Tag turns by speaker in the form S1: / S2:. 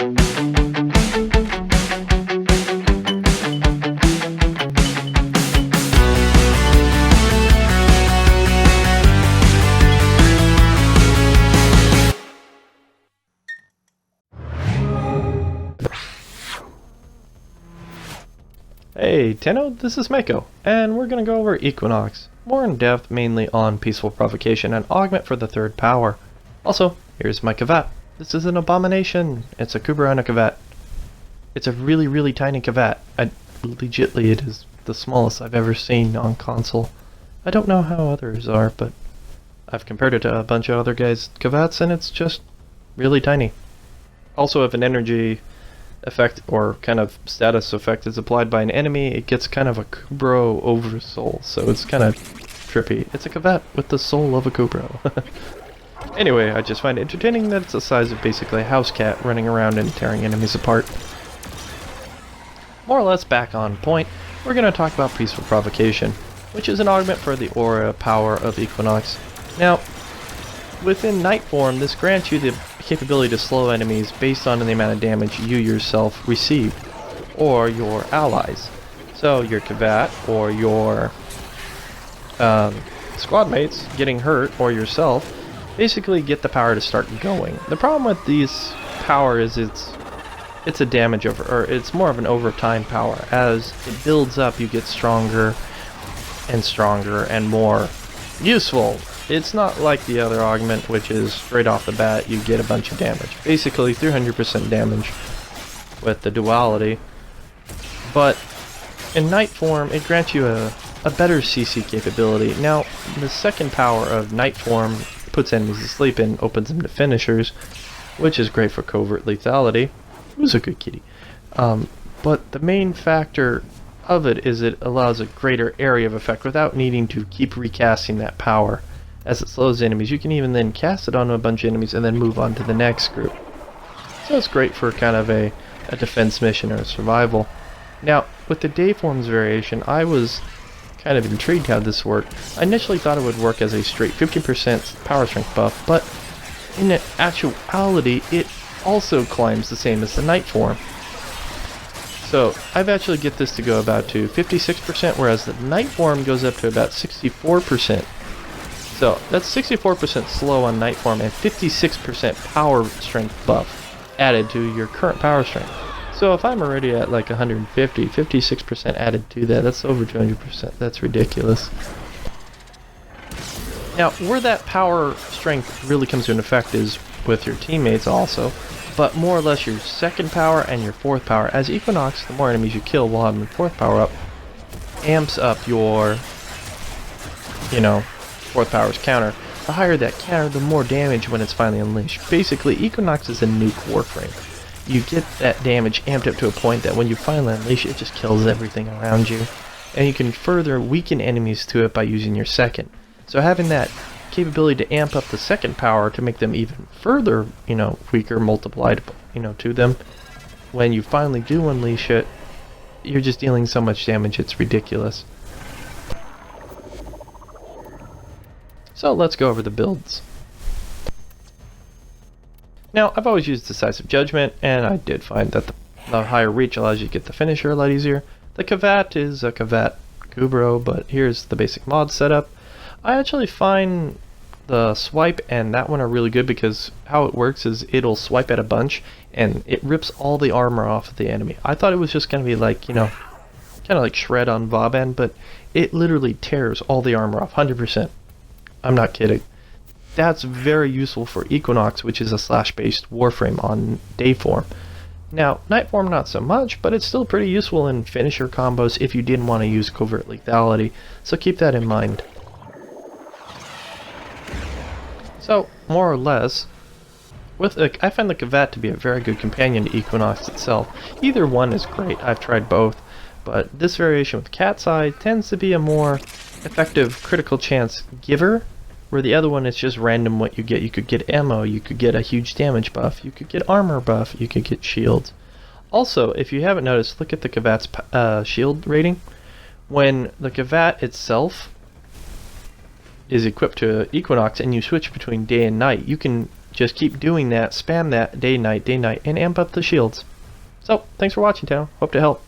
S1: Hey Tenno, this is Mako, and we're going to go over Equinox, more in depth mainly on peaceful provocation and augment for the third power. Also, here's my kavat. This is an abomination. It's a Kubra and a kavat. It's a really tiny kavat. Legitly, it is the smallest I've ever seen on console. I don't know how others are, but I've compared it to a bunch of other guys' kavats, and it's just really tiny. Also, if an energy effect or kind of status effect is applied by an enemy, it gets kind of a Kubro oversoul, so it's kind of trippy. It's a kavat with the soul of a Kubro. Anyway, I just find it entertaining that it's the size of basically a house cat running around and tearing enemies apart. More or less back on point, we're going to talk about Peaceful Provocation, which is an augment for the aura power of Equinox. Now, within Night form, this grants you the capability to slow enemies based on the amount of damage you yourself receive, or your allies. So your kavat or your squad mates getting hurt, or yourself, basically get the power to start going. The problem with these power is it's a damage over, or it's more of an over time power. As it builds up, you get stronger and more useful. It's not like the other augment, which is straight off the bat you get a bunch of damage. Basically 300% damage with the duality. But in Night form, it grants you a better CC capability. Now, the second power of Night form puts enemies to sleep and opens them to finishers, which is great for covert lethality. Who's a good kitty? But the main factor of it is it allows a greater area of effect without needing to keep recasting that power. As it slows enemies, you can even then cast it onto a bunch of enemies and then move on to the next group. So it's great for kind of a defense mission or survival. Now, with the Dayforms variation, I was kind of intrigued how this worked. I initially thought it would work as a straight 50% power strength buff, but in actuality, it also climbs the same as the Night form. So I've actually get this to go about to 56%, whereas the Night form goes up to about 64%. So that's 64% slow on Night form and 56% power strength buff added to your current power strength. So if I'm already at like 150, 56% added to that, that's over 200%. That's ridiculous. Now, where that power strength really comes into effect is with your teammates also, but more or less your second power and your fourth power. As Equinox, the more enemies you kill while having fourth power up, amps up your, fourth power's counter. The higher that counter, the more damage when it's finally unleashed. Basically, Equinox is a nuke Warframe. You get that damage amped up to a point that when you finally unleash it, it just kills everything around you. And you can further weaken enemies to it by using your second. So having that capability to amp up the second power to make them even further, weaker, multiplied, to them, when you finally do unleash it, you're just dealing so much damage, it's ridiculous. So let's go over the builds. Now, I've always used Decisive Judgment, and I did find that the higher reach allows you to get the finisher a lot easier. The kavat is a kavat Kubro, but here's the basic mod setup. I actually find the swipe and that one are really good because how it works is it'll swipe at a bunch and it rips all the armor off of the enemy. I thought it was just going to be like, kind of like Shred on Vauban, but it literally tears all the armor off, 100%. I'm not kidding. That's very useful for Equinox, which is a slash-based Warframe on day form. Now, Night form not so much, but it's still pretty useful in finisher combos if you didn't want to use covert lethality, so keep that in mind. So, more or less, I find the kavat to be a very good companion to Equinox itself. Either one is great, I've tried both, but this variation with Cat's Eye tends to be a more effective critical chance giver, where the other one is just random what you get. You could get ammo, you could get a huge damage buff, you could get armor buff, you could get shields. Also, if you haven't noticed, look at the kavat's shield rating. When the kavat itself is equipped to Equinox and you switch between day and night, you can just keep doing that, spam that day, night, and amp up the shields. So, thanks for watching, Tao. Hope to help.